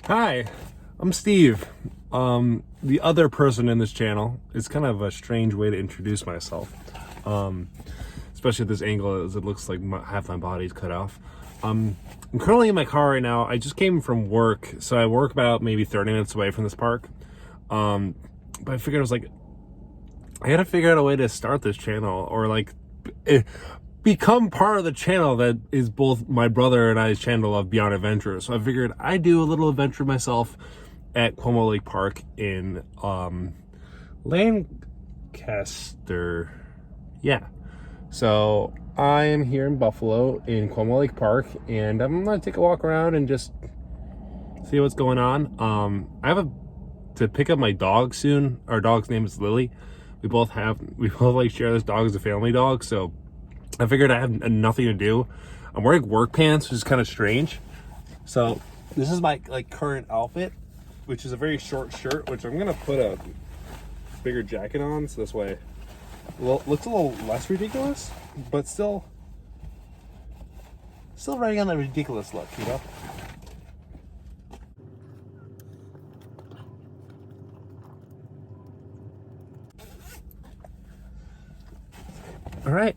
Hi, I'm Steve. The other person in this channel. Is kind of a strange way to introduce myself. Especially at this angle as it looks like half my body's cut off. I'm currently in my car right now. I just came from work, so I work about maybe 30 minutes away from this park. But I figured I was like, I gotta figure out a way to start this channel or like become part of the channel that is both my brother and I's channel of Beyond Adventure. So I figured I'd do a little adventure myself at Cuomo Lake Park in Lancaster. Yeah. So I am here in Buffalo in Cuomo Lake Park, and I'm gonna take a walk around and just see what's going on. I have to pick up my dog soon. Our dog's name is Lily. We both like share this dog as a family dog, so I figured I have nothing to do. I'm wearing work pants, which is kind of strange. So this is my current outfit, which is a very short shirt, which I'm gonna put a bigger jacket on, so this way looks a little less ridiculous, but still right on that ridiculous look, you know? All right,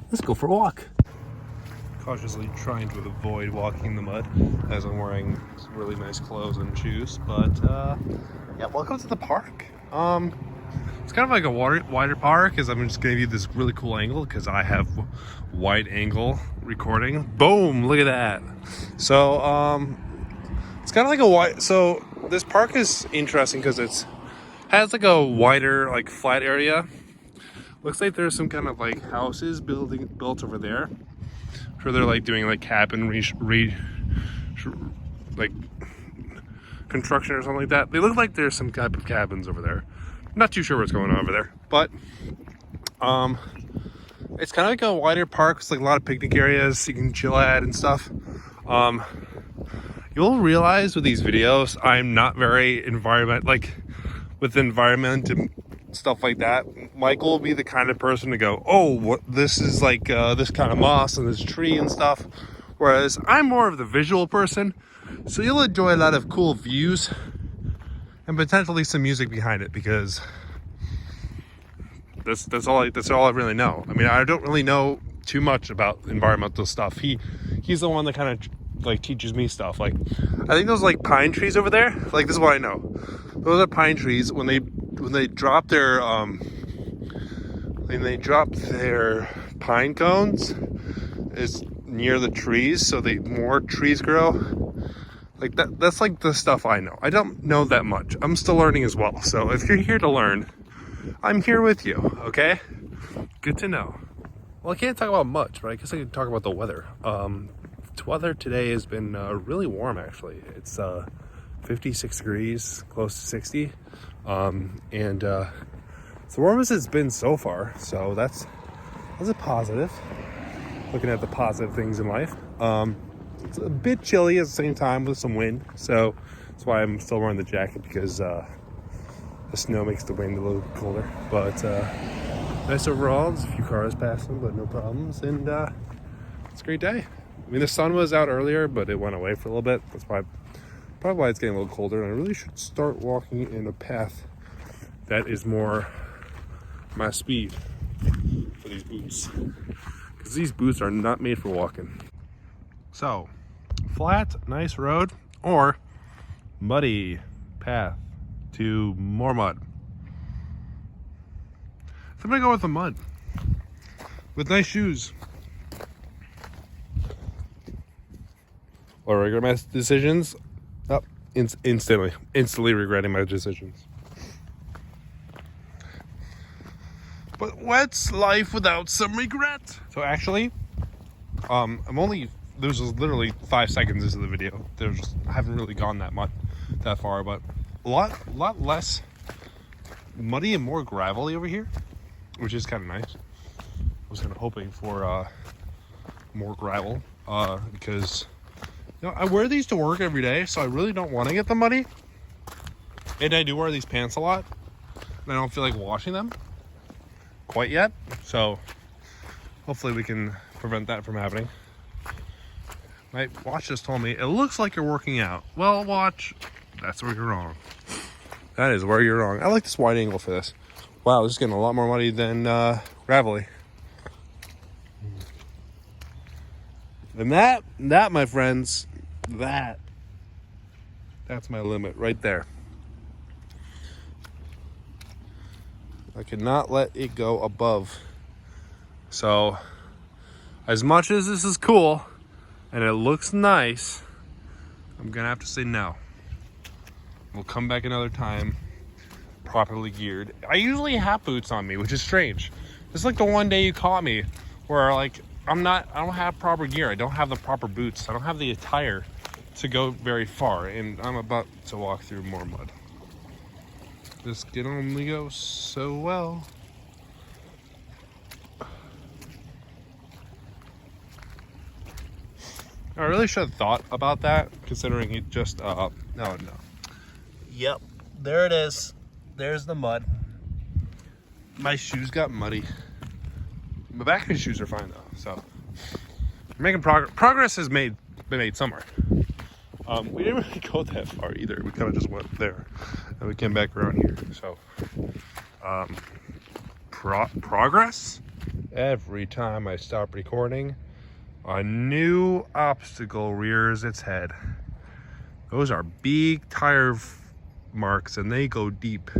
let's go for a walk. Cautiously trying to avoid walking in the mud as I'm wearing some really nice clothes and shoes, but yeah, welcome to the park. It's kind of like a wider park, because I'm just gonna give you this really cool angle because I have wide angle recording. Boom, look at that. So it's kind of like a wide, so this park is interesting because it's has like a wider flat area. Looks like there's some kind of houses built over there. I'm sure they're doing cabin construction or something like that. They look like there's some type of cabins over there. I'm not too sure what's going on over there, but it's kind of like a wider park. It's a lot of picnic areas you can chill at and stuff. You'll realize with these videos I'm not very with environment and stuff like that. Michael will be the kind of person to go, oh, what this is this kind of moss and this tree and stuff, whereas I'm more of the visual person, so you'll enjoy a lot of cool views and potentially some music behind it, because that's all I really know. I mean, I don't really know too much about environmental stuff. He's the one that kind of teaches me stuff. I think those pine trees over there, this is what I know. Those are pine trees. When they drop their pine cones, it's near the trees, so more trees grow. That's the stuff I know. I don't know that much. I'm still learning as well. So if you're here to learn, I'm here with you, okay? Good to know. Well, I can't talk about much, but I guess I could talk about the weather. The weather today has been really warm, actually. It's 56 degrees, close to 60. And it's the warmest it's been so far. So that's a positive. Looking at the positive things in life. It's a bit chilly at the same time with some wind. So that's why I'm still wearing the jacket, because the snow makes the wind a little colder. But nice overall. There's a few cars passing, but no problems. And it's a great day. I mean, the sun was out earlier, but it went away for a little bit. That's probably why it's getting a little colder. And I really should start walking in a path that is more my speed for these boots, because these boots are not made for walking. So, flat, nice road, or muddy path to more mud. So I'm gonna go with the mud, with nice shoes. Or regret my decisions? Oh, instantly regretting my decisions. But what's life without some regret? So actually, there's literally 5 seconds into the video. I haven't really gone that far, but a lot less muddy and more gravelly over here, which is kind of nice. I was kind of hoping for more gravel, because I wear these to work every day, so I really don't want to get them muddy. And I do wear these pants a lot, and I don't feel like washing them quite yet. So hopefully we can prevent that from happening. My watch just told me, it looks like you're working out. Well, watch, that's where you're wrong. That is where you're wrong. I like this wide angle for this. Wow, this is getting a lot more muddy than gravelly. And that, my friends, that's my limit right there. I cannot let it go above. So, as much as this is cool and it looks nice, I'm gonna have to say no. We'll come back another time, properly geared. I usually have boots on me, which is strange. It's like the one day you caught me where like I don't have proper gear. I don't have the proper boots. I don't have the attire to go very far, and I'm about to walk through more mud. This can only go so well. I really should have thought about that, considering it just, no. Yep, there it is. There's the mud. My shoes got muddy. My back of my shoes are fine though, so. We're making progress. Progress has been made somewhere. We didn't really go that far either. We kind of just went there, and we came back around here, so. Progress? Every time I stop recording, a new obstacle rears its head. Those are big tire marks and they go deep.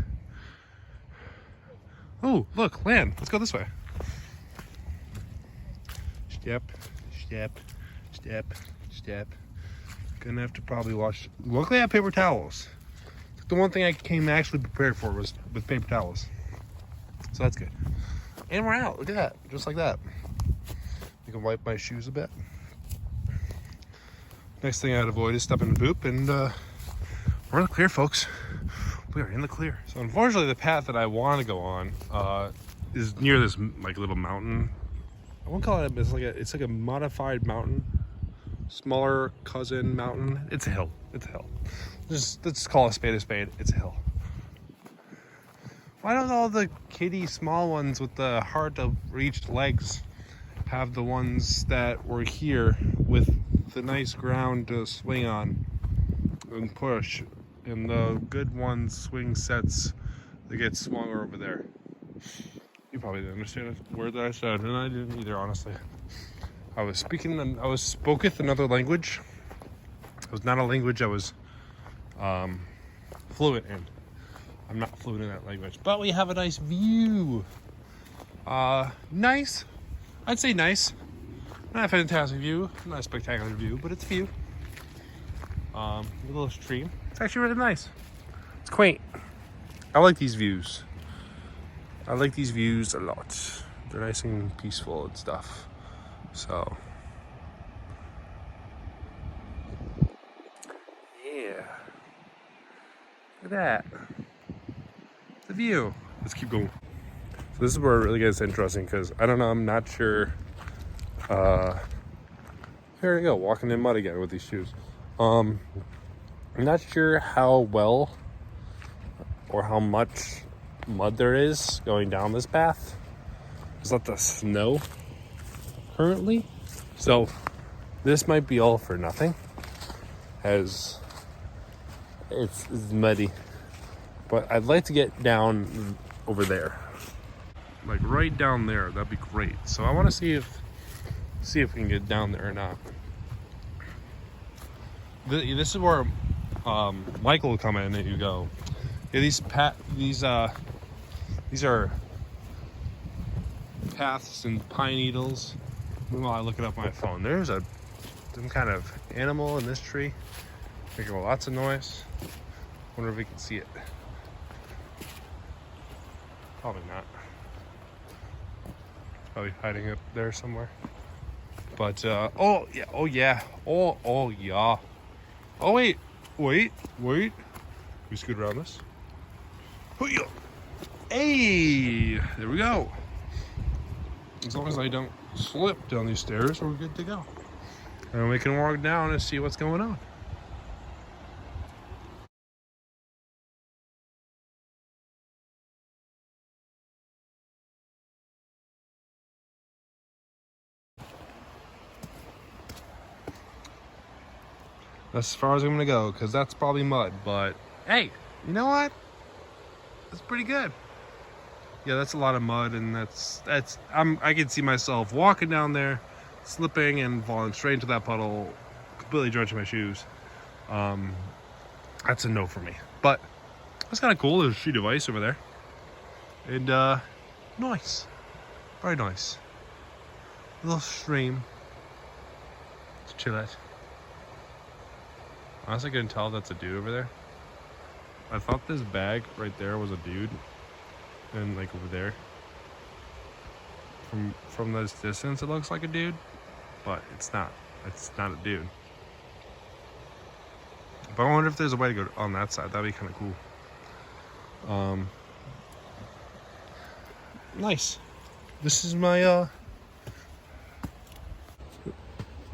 Oh, look, land. Let's go this way. Step, step, step, step. Gonna have to probably wash. Luckily I have paper towels. The one thing I came actually prepared for was with paper towels. So that's good. And we're out. Look at that. Just like that. You can wipe my shoes a bit. Next thing I'd avoid is stepping in the poop, and we're in the clear, folks. We are in the clear. So unfortunately, the path that I want to go on is near this like little mountain. I won't call it. It's like a modified mountain, smaller cousin mountain. It's a hill. It's a hill. Let's call a spade a spade. It's a hill. Why don't all the kitty small ones with the hard to reach legs have the ones that were here with the nice ground to swing on and push, and the good ones swing sets that get swung over there? You probably didn't understand a word that I said, and I didn't either, honestly. I was spoketh another language. It was not a language I was fluent in. I'm not fluent in that language, but we have a nice view. Nice. I'd say nice. Not a fantastic view, not a spectacular view, but it's a view. A little stream. It's actually really nice. It's quaint. I like these views. I like these views a lot. They're nice and peaceful and stuff. So, yeah. Look at that. The view. Let's keep going. So this is where it really gets interesting because I don't know, I'm not sure. Here we go, walking in mud again with these shoes. I'm not sure how well or how much mud there is going down this path. There's a lot of snow currently, so this might be all for nothing, as it's muddy. But I'd like to get down over there, like right down there. That'd be great. So I want to see if we can get down there or not. This is where Michael will come in and you go, yeah, these are paths and pine needles. Meanwhile, I look it up on my phone. There's some kind of animal in this tree making lots of noise. Wonder if we can see it. Probably not. Probably hiding up there somewhere. But oh yeah. Oh wait. We scoot around this. Hey, there we go. As long as I don't slip down these stairs, we're good to go. And we can walk down and see what's going on. That's as far as I'm gonna go, because that's probably mud, but hey, you know what? That's pretty good. Yeah, that's a lot of mud, and I can see myself walking down there, slipping and falling straight into that puddle, completely drenching my shoes. That's a no for me. But that's kind of cool. There's a sheet of ice over there, and nice, very nice. A little stream to chill at. Honestly, I couldn't tell if that's a dude over there. I thought this bag right there was a dude, and like over there, from this distance, it looks like a dude, but it's not. It's not a dude. But I wonder if there's a way to go on that side. That'd be kind of cool. Nice. This is my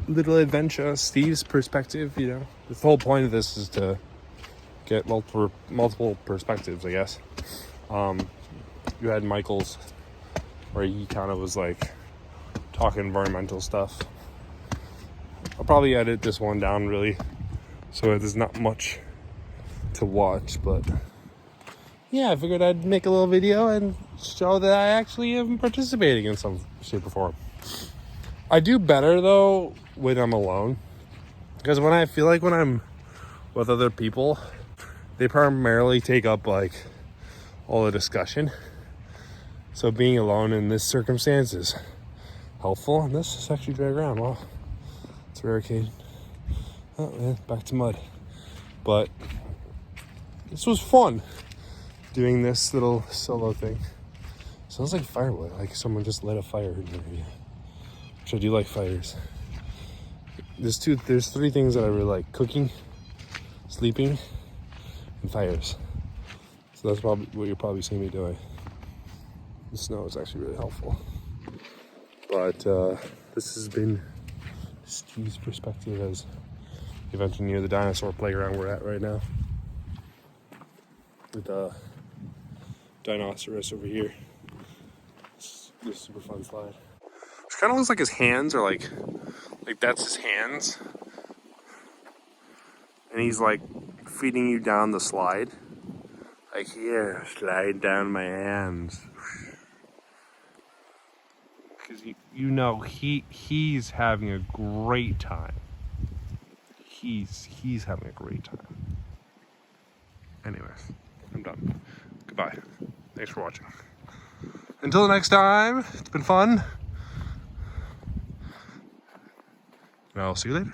little adventure, Steve's perspective. You know, the whole point of this is to get multiple perspectives, I guess. You had Michael's, where he kind of was like talking environmental stuff. I'll probably edit this one down really, so there's not much to watch, but yeah, I figured I'd make a little video and show that I actually am participating in some shape or form. I do better though when I'm alone, because when I'm with other people, they primarily take up like all the discussion. So being alone in this circumstance is helpful, and this is actually dry ground. Wow, it's a barricade. Oh man, back to mud. But this was fun, doing this little solo thing. Sounds like firewood, like someone just lit a fire in here. Which I do like fires. There's three things that I really like: cooking, sleeping, and fires. So that's probably what you're probably seeing me doing. The snow is actually really helpful. But this has been Steve's perspective as the adventure near the dinosaur playground we're at right now. With Dinosaurus over here. This is a super fun slide. It kind of looks like his hands are like that's his hands. And he's like feeding you down the slide. Like, here, slide down my hands. Because you know he's having a great time. He's having a great time. Anyways, I'm done. Goodbye. Thanks for watching. Until the next time, it's been fun. And I'll see you later.